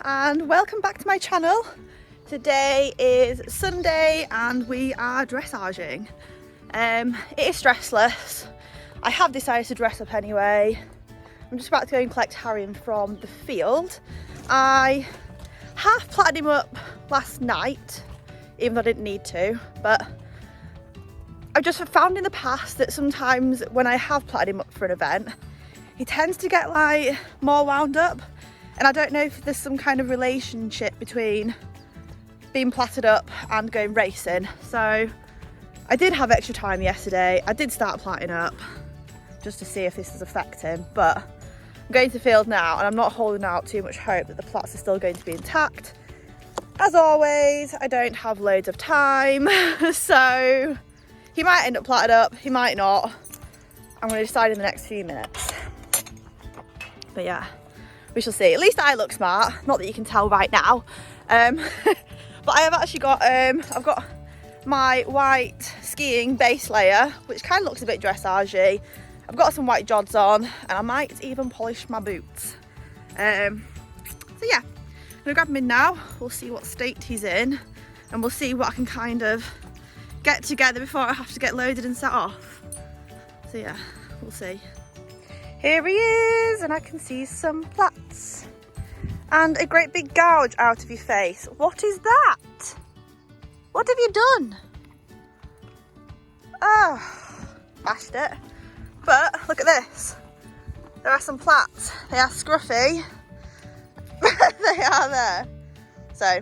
and welcome back to my channel. Today is Sunday and we are dressaging. It is stressless. I have decided to dress up anyway. I'm just about to go and collect Harry from the field. I half plaited him up last night, even though I didn't need to, but I've just found in the past that sometimes when I have plaited him up for an event, he tends to get like more wound up, and I don't know if there's some kind of relationship between being plaited up and going racing. So I did have extra time yesterday. I did start plaiting up just to see if this is affecting, but I'm going to the field now and I'm not holding out too much hope that the plaits are still going to be intact. As always, I don't have loads of time, so he might end up plaited up, he might not. I'm going to decide in the next few minutes. But yeah, we shall see. At least I look smart, not that you can tell right now. But I have actually got, I've got my white skiing base layer, which kind of looks a bit dressagey. I've got some white jods on, and I might even polish my boots. So yeah, I'm gonna grab him in now. We'll see what state he's in, and we'll see what I can kind of get together before I have to get loaded and set off. So yeah, we'll see. Here he is, and I can see some plaits. And a great big gouge out of your face. What is that? What have you done? Oh, bashed it. But look at this. There are some plaits. They are scruffy. They are there. So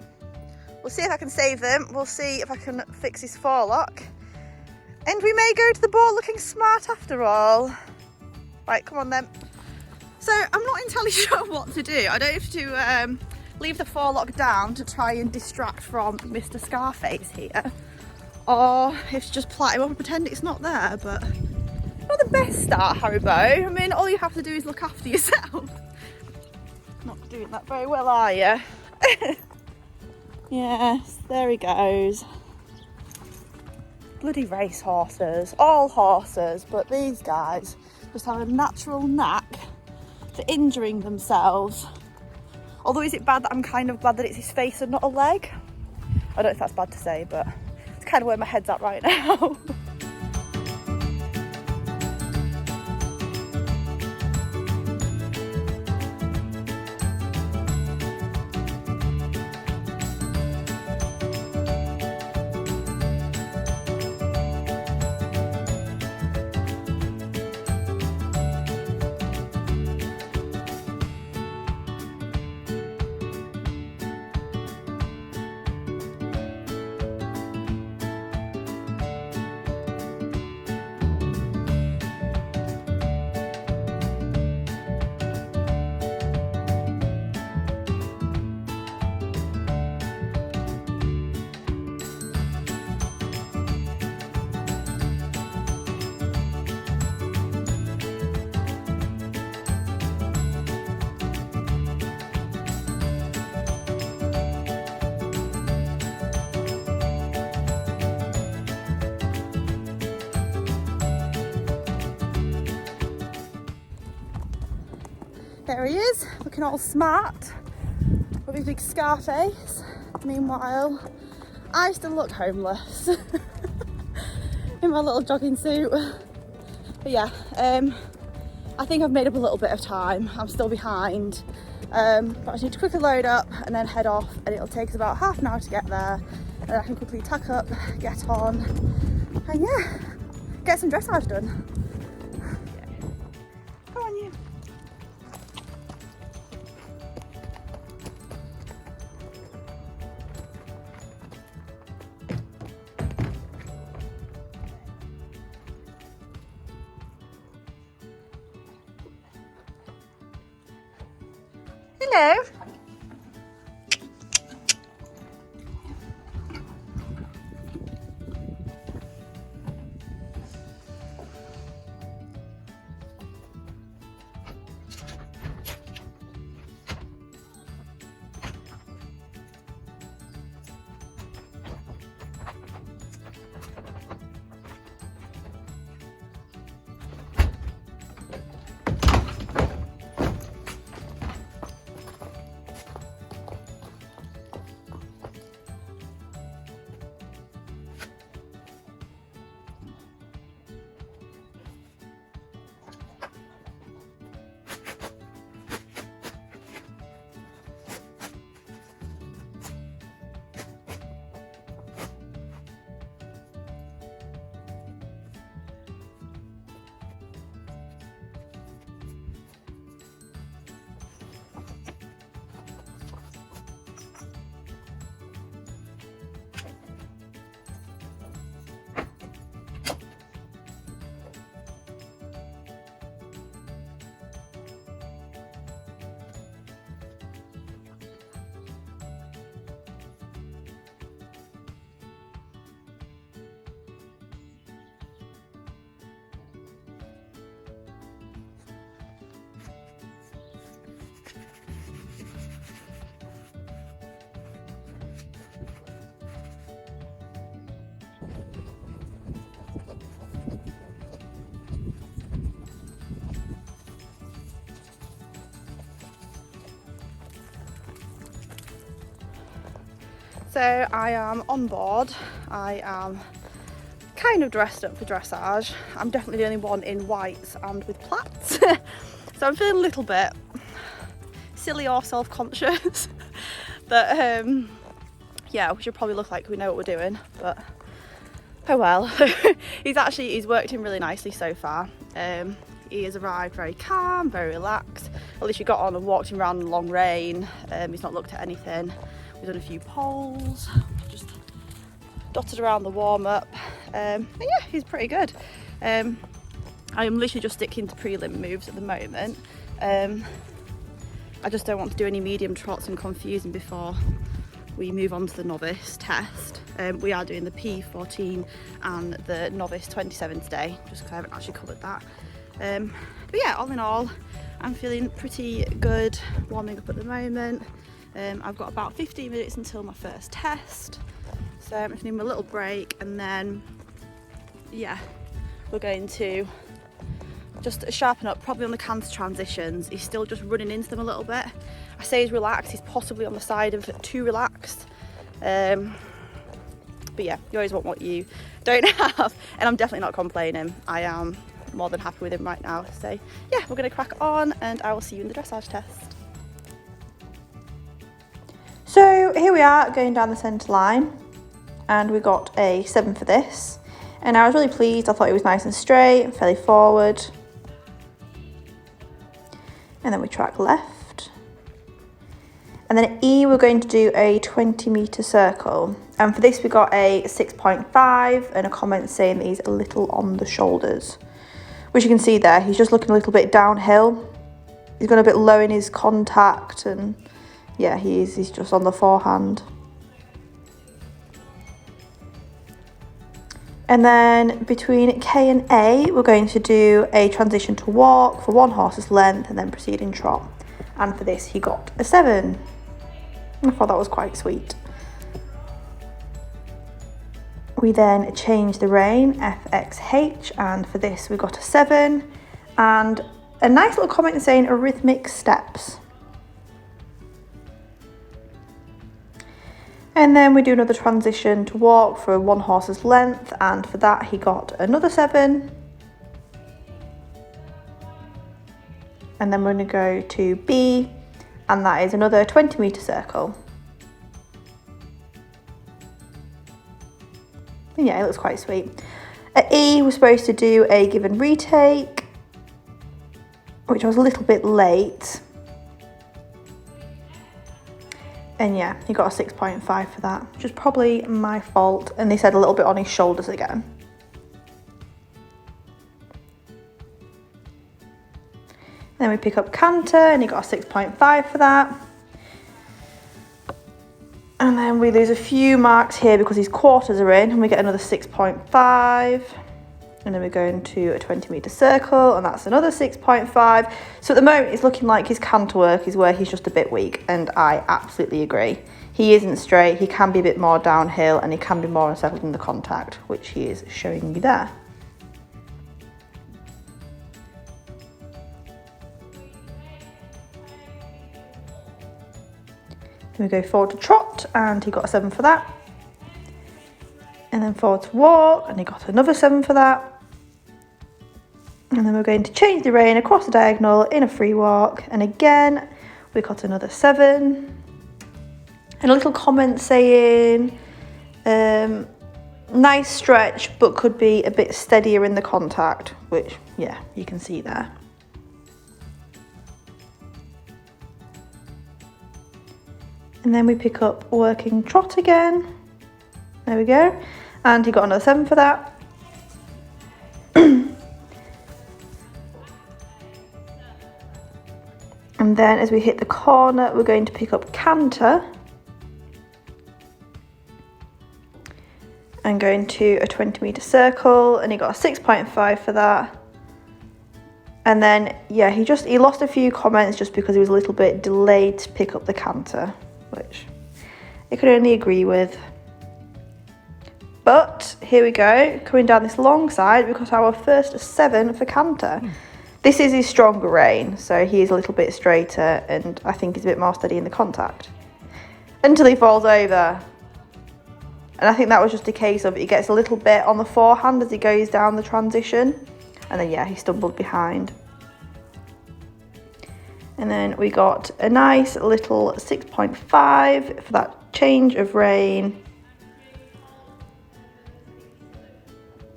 we'll see if I can save them. We'll see if I can fix his forelock. And we may go to the ball looking smart after all. Right, come on then. So I'm not entirely sure what to do. I don't have to leave the forelock down to try and distract from Mr. Scarface here, or if to just plait him up and pretend it's not there. But not the best start, Haribo. I mean, all you have to do is look after yourself. Not doing that very well, are you? Yes, there he goes. Bloody racehorses, all horses, but these guys just have a natural knack for injuring themselves. Although, is it bad that I'm kind of glad that it's his face and not a leg? I don't know if that's bad to say, but it's kind of where my head's at right now. There he is, looking all smart with his big scar face. Meanwhile, I still look homeless in my little jogging suit. But yeah, I think I've made up a little bit of time. I'm still behind, but I just need to quickly load up and then head off, and it'll take us about half an hour to get there. And then I can quickly tuck up, get on, and yeah, get some dressage done. Come on, you. Hello. So I am on board. I am kind of dressed up for dressage. I'm definitely the only one in whites and with plaits. So I'm feeling a little bit silly or self-conscious that yeah, we should probably look like we know what we're doing, but oh well. He's worked in really nicely so far. He has arrived very calm, very relaxed. At least we got on and walked him around in the long rain. He's not looked at anything. We've done a few poles, just dotted around the warm-up. And yeah, he's pretty good. I am literally just sticking to prelim moves at the moment. I just don't want to do any medium trots and confuse him before we move on to the novice test. We are doing the P14 and the novice 27 today, just because I haven't actually covered that. But yeah, all in all, I'm feeling pretty good warming up at the moment. I've got about 15 minutes until my first test, so I'm just needing a little break, and then yeah, we're going to just sharpen up, probably on the canter transitions. He's still just running into them a little bit. I say he's relaxed, he's possibly on the side of too relaxed. But yeah, you always want what you don't have, and I'm definitely not complaining. I am more than happy with him right now. So yeah, we're going to crack on, and I will see you in the dressage test. So here we are going down the centre line, and we got a 7 for this, and I was really pleased. I thought it was nice and straight and fairly forward. And then we track left, and then at E we're going to do a 20-metre circle, and for this we got a 6.5 and a comment saying that he's a little on the shoulders, which you can see there. He's just looking a little bit downhill. He's gone a bit low in his contact, and yeah, he's just on the forehand. And then between K and A, we're going to do a transition to walk for 1 horse's length and then proceed in trot. And for this, he got a 7. I thought that was quite sweet. We then changed the rein, FXH, and for this we got a 7. And a nice little comment saying arrhythmic steps. And then we do another transition to walk for 1 horse's length, and for that he got another 7. And then we're going to go to B, and that is another 20-metre circle. And yeah, it looks quite sweet. At E, we're supposed to do a give and retake, which I was a little bit late. And yeah, he got a 6.5 for that, which is probably my fault. And they said a little bit on his shoulders again. Then we pick up canter, and he got a 6.5 for that. And then we lose a few marks here because his quarters are in, and we get another 6.5. And then we're going to a 20-metre circle, and that's another 6.5. So at the moment, it's looking like his canter work is where he's just a bit weak, and I absolutely agree. He isn't straight, he can be a bit more downhill, and he can be more unsettled in the contact, which he is showing you there. Then we go forward to trot, and he got a 7 for that. And then forward to walk, and he got another 7 for that. And then we're going to change the rein across the diagonal in a free walk, and again we got another 7. And a little comment saying nice stretch, but could be a bit steadier in the contact, which yeah, you can see there. And then we pick up working trot again. There we go. And he got another 7 for that. And then as we hit the corner, we're going to pick up canter. And going to a 20-metre circle, and he got a 6.5 for that. And then, yeah, he lost a few comments just because he was a little bit delayed to pick up the canter, which I could only agree with. But here we go, coming down this long side, we got our first 7 for canter. This is his stronger rein, so he is a little bit straighter, and I think he's a bit more steady in the contact. Until he falls over. And I think that was just a case of he gets a little bit on the forehand as he goes down the transition. And then, yeah, he stumbled behind. And then we got a nice little 6.5 for that change of rein.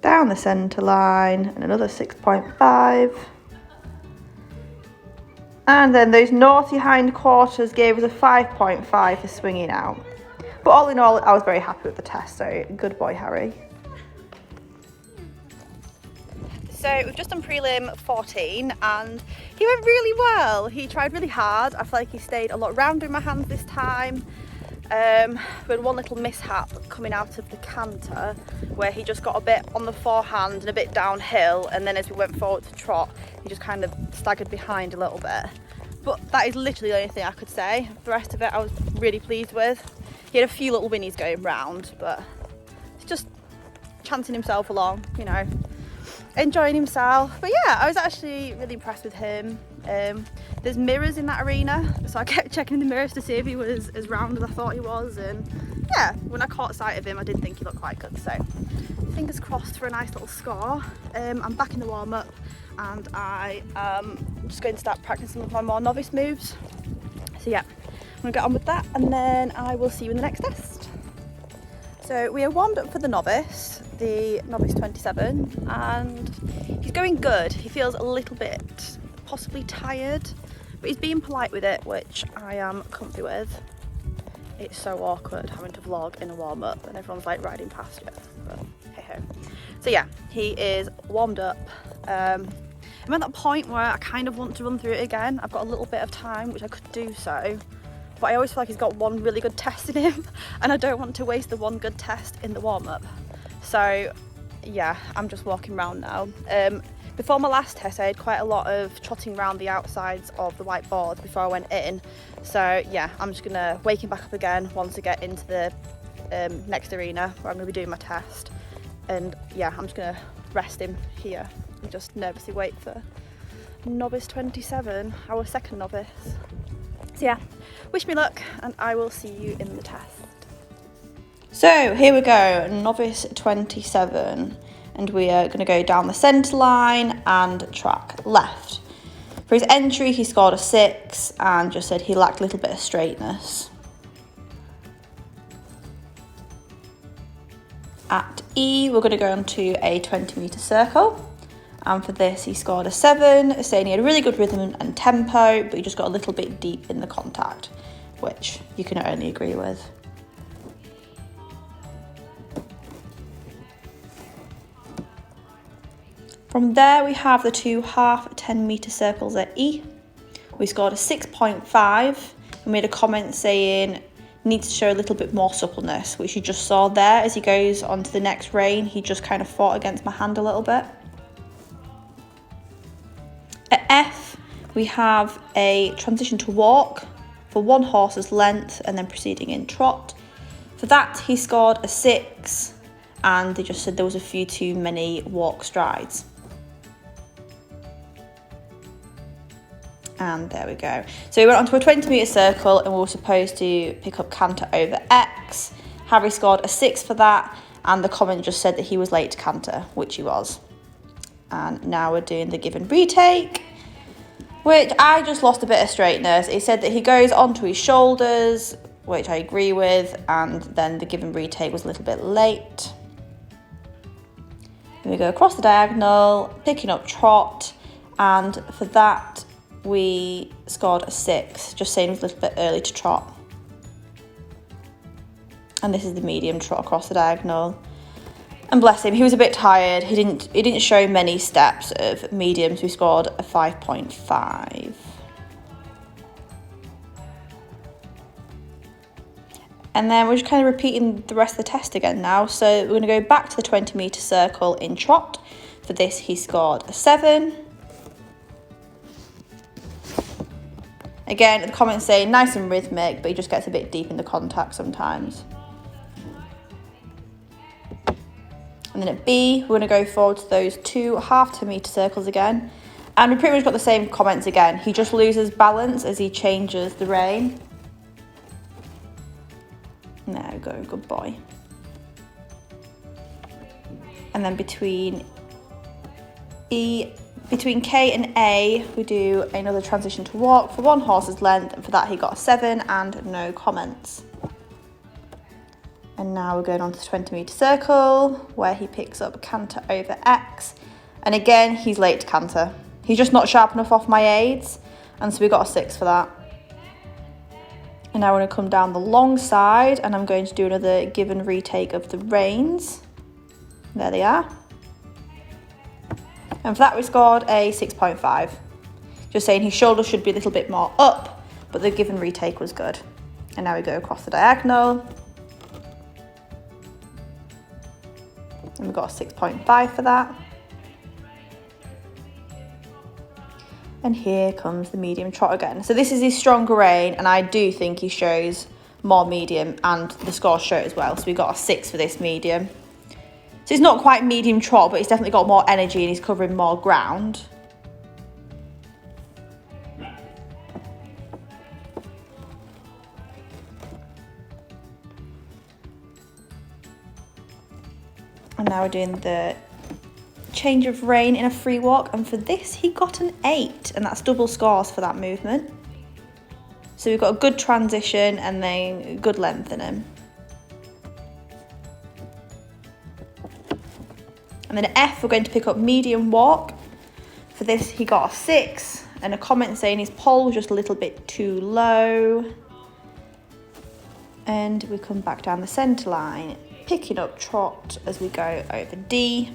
Down the centre line, and another 6.5. And then those naughty hindquarters gave us a 5.5 for swinging out. But all in all, I was very happy with the test, so good boy, Harry. So we've just done prelim 14 and he went really well. He tried really hard. I feel like he stayed a lot rounder in my hands this time. We had one little mishap coming out of the canter where he just got a bit on the forehand and a bit downhill, and then as we went forward to trot he just kind of staggered behind a little bit. But that is literally the only thing I could say. The rest of it I was really pleased with. He had a few little winnies going round, but it's just chancing himself along, you know, enjoying himself. But yeah, I was actually really impressed with him. There's mirrors in that arena, so I kept checking the mirrors to see if he was as round as I thought he was, and yeah, when I caught sight of him I did think he looked quite good, so fingers crossed for a nice little score. I'm back in the warm-up and I am just going to start practicing some of my more novice moves. So yeah, I'm going to get on with that and then I will see you in the next test. So we are warmed up for the novice 27, and he's going good. He feels a little bit possibly tired, but he's being polite with it, which I am comfy with. It's so awkward having to vlog in a warm-up and everyone's like riding past you, but hey ho. So yeah, he is warmed up. I'm at that point where I kind of want to run through it again. I've got a little bit of time, which I could do so, but I always feel like he's got one really good test in him and I don't want to waste the one good test in the warm-up. So yeah, I'm just walking around now. Before my last test I had quite a lot of trotting around the outsides of the white board before I went in. So yeah, I'm just gonna wake him back up again once I get into the next arena where I'm gonna be doing my test. And yeah, I'm just gonna rest him here and just nervously wait for novice 27, our second novice. So yeah, wish me luck and I will see you in the test. So here we go, novice 27, and we are going to go down the centre line and track left. For his entry he scored a 6 and just said he lacked a little bit of straightness. At E we're going to go on to a 20-metre circle, and for this he scored a 7, saying he had a really good rhythm and tempo, but he just got a little bit deep in the contact, which you can only agree with. From there we have the two half 10-metre circles at E. We scored a 6.5 and made a comment saying needs to show a little bit more suppleness, which you just saw there as he goes on to the next rein. He just kind of fought against my hand a little bit. At F we have a transition to walk for 1 horse's length and then proceeding in trot. For that he scored a 6 and they just said there was a few too many walk strides. And there we go. So we went onto a 20-metre circle and we were supposed to pick up canter over X. Harry scored a 6 for that, and the comment just said that he was late to canter, which he was. And now we're doing the give and retake, which I just lost a bit of straightness. It said that he goes onto his shoulders, which I agree with, and then the give and retake was a little bit late. Then we go across the diagonal, picking up trot, and for that we scored a 6, just saying it was a little bit early to trot. And this is the medium trot across the diagonal. And bless him, he was a bit tired. He didn't show many steps of mediums. We scored a 5.5. And then we're just kind of repeating the rest of the test again now. So we're going to go back to the 20-metre circle in trot. For this he scored a 7. Again, the comments say nice and rhythmic, but he just gets a bit deep in the contact sometimes. And then at B, we're going to go forward to those 2 half 10-metre circles again. And we pretty much got the same comments again. He just loses balance as he changes the rein. There we go, good boy. And then between K and A, we do another transition to walk for 1 horse's length, and for that he got a 7 and no comments. And now we're going on to the 20-metre circle, where he picks up canter over X. And again, he's late to canter. He's just not sharp enough off my aids, and so we got a 6 for that. And now we're going to come down the long side, and I'm going to do another give and retake of the reins. There they are. And for that we scored a 6.5. Just saying his shoulder should be a little bit more up, but the give and retake was good. And now we go across the diagonal. And we got a 6.5 for that. And here comes the medium trot again. So this is his stronger rein, and I do think he shows more medium, and the scores show it as well. So we got a 6 for this medium. So it's not quite medium trot, but he's definitely got more energy and he's covering more ground. And now we're doing the change of rein in a free walk, and for this he got an 8, and that's double scores for that movement. So we've got a good transition and then good length in him. And then F, we're going to pick up medium walk. For this, he got a 6, and a comment saying his pole was just a little bit too low. And we come back down the centre line, picking up trot as we go over D.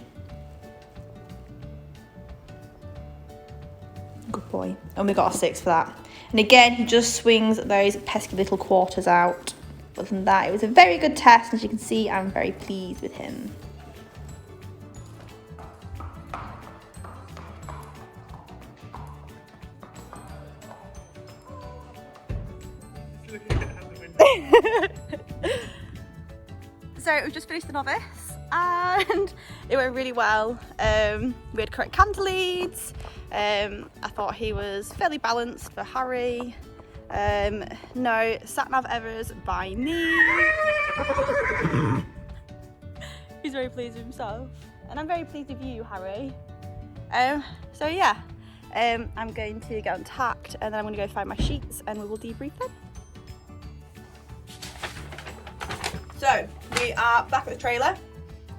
Good boy. And we got a 6 for that. And again, he just swings those pesky little quarters out. Other than that, it was a very good test. As you can see, I'm very pleased with him. So we've just finished the novice and it went really well. We had correct canter leads. I thought he was fairly balanced for Harry. No sat-nav errors by me. He's very pleased with himself, and I'm very pleased with you, Harry. So yeah, I'm going to get on tact, and then I'm going to go find my sheets and we will debrief them. So we are back at the trailer.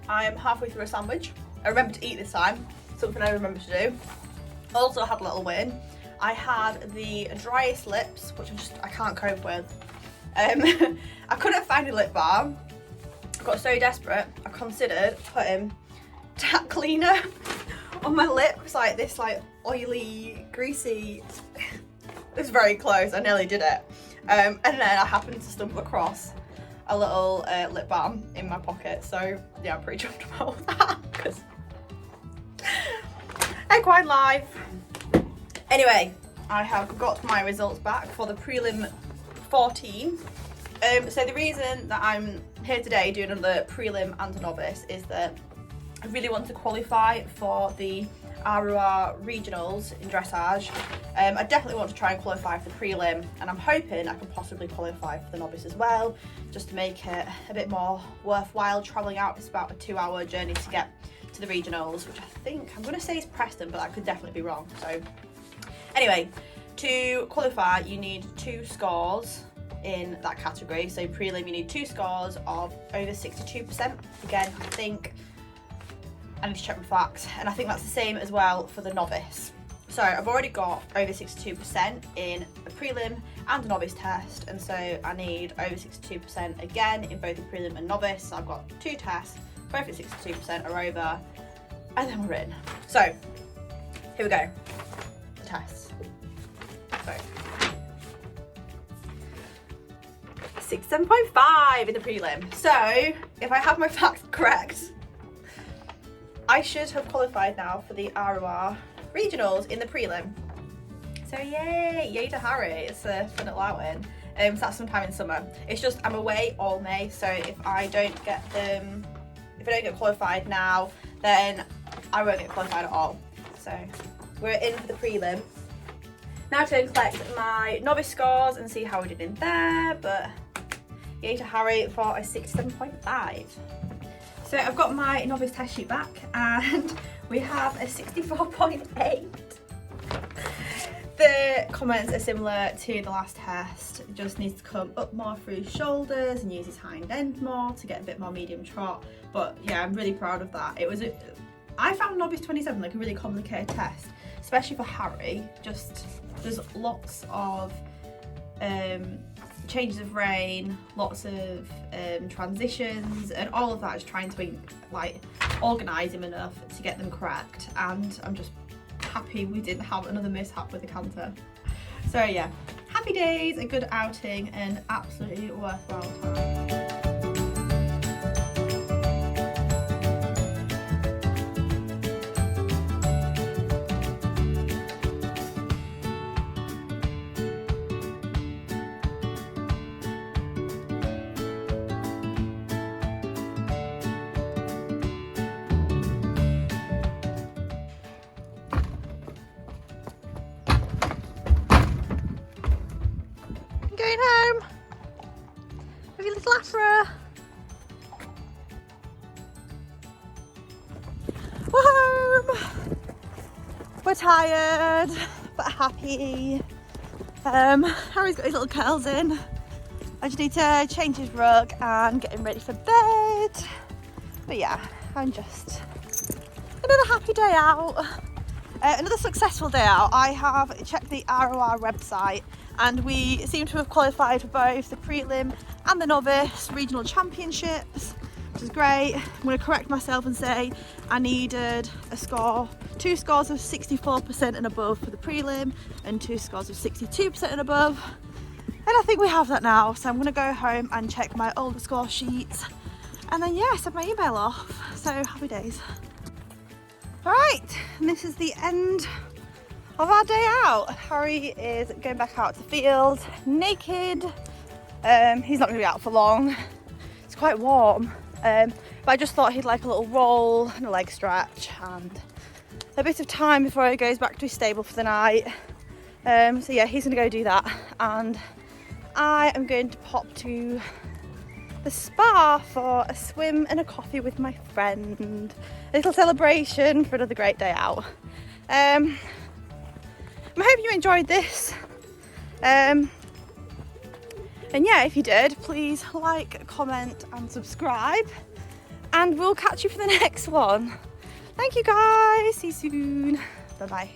I am halfway through a sandwich. I remember to eat this time, something I remember to do. Also had a little win. I had the driest lips, which I can't cope with. I couldn't find a lip balm. I got so desperate, I considered putting tack cleaner on my lips, like this oily, greasy. It was very close, I nearly did it. And then I happened to stumble across a little lip balm in my pocket, so yeah, I'm pretty chuffed about that because equine life. Anyway, I have got my results back for the Prelim 14. So the reason that I'm here today doing another Prelim and a novice is that I really want to qualify for the ROR Regionals in dressage. I definitely want to try and qualify for the Prelim, and I'm hoping I can possibly qualify for the novice as well, just to make it a bit more worthwhile travelling out. It's about a 2-hour journey to get to the regionals, which I think, I'm going to say is Preston, but that could definitely be wrong. So anyway, to qualify you need 2 scores in that category. So Prelim you need 2 scores of over 62%. Again, I need to check my facts, and I think that's the same as well for the novice. So I've already got over 62% in a prelim and a novice test, and so I need over 62% again in both the prelim and novice. So I've got 2 tests, both at 62% or over, and then we're in. So here we go, the tests. So 67.5 in the prelim. So if I have my facts correct, I should have qualified now for the ROR Regionals in the prelim. So yay to Harry, it's a fun little outing. So that's sometime in summer. It's just I'm away all May, so if I don't get qualified now, then I won't get qualified at all. So we're in for the prelim. Now to collect my novice scores and see how we did in there, but yay to Harry for a 67.5. So I've got my novice test sheet back and we have a 64.8. The comments are similar to the last test. It just needs to come up more through his shoulders and use his hind end more to get a bit more medium trot. But yeah, I'm really proud of that. I found Novice 27 like a really complicated test, especially for Harry. Just there's lots of changes of rein, lots of transitions, and all of that is trying to be like organise him enough to get them correct. And I'm just happy we didn't have another mishap with the canter. So yeah, happy days, a good outing, and absolutely worthwhile time. Going home with your little afro. We're home. We're tired but happy. Harry's got his little curls in. I just need to change his rug and get him ready for bed. But yeah, I'm just another happy day out. Another successful day out. I have checked the ROR website and we seem to have qualified for both the Prelim and the Novice Regional Championships, which is great. I'm going to correct myself and say I needed two scores of 64% and above for the Prelim and 2 scores of 62% and above. And I think we have that now, so I'm going to go home and check my older score sheets and then yeah, send my email off. So happy days. Alright, and this is the end of our day out. Harry is going back out to the field naked. He's not going to be out for long. It's quite warm, but I just thought he'd like a little roll and a leg stretch and a bit of time before he goes back to his stable for the night. So yeah, he's going to go do that, and I am going to pop to the spa for a swim and a coffee with my friend. A little celebration for another great day out. I hope you enjoyed this. And yeah, if you did, please like, comment and subscribe. And we'll catch you for the next one. Thank you guys. See you soon. Bye bye.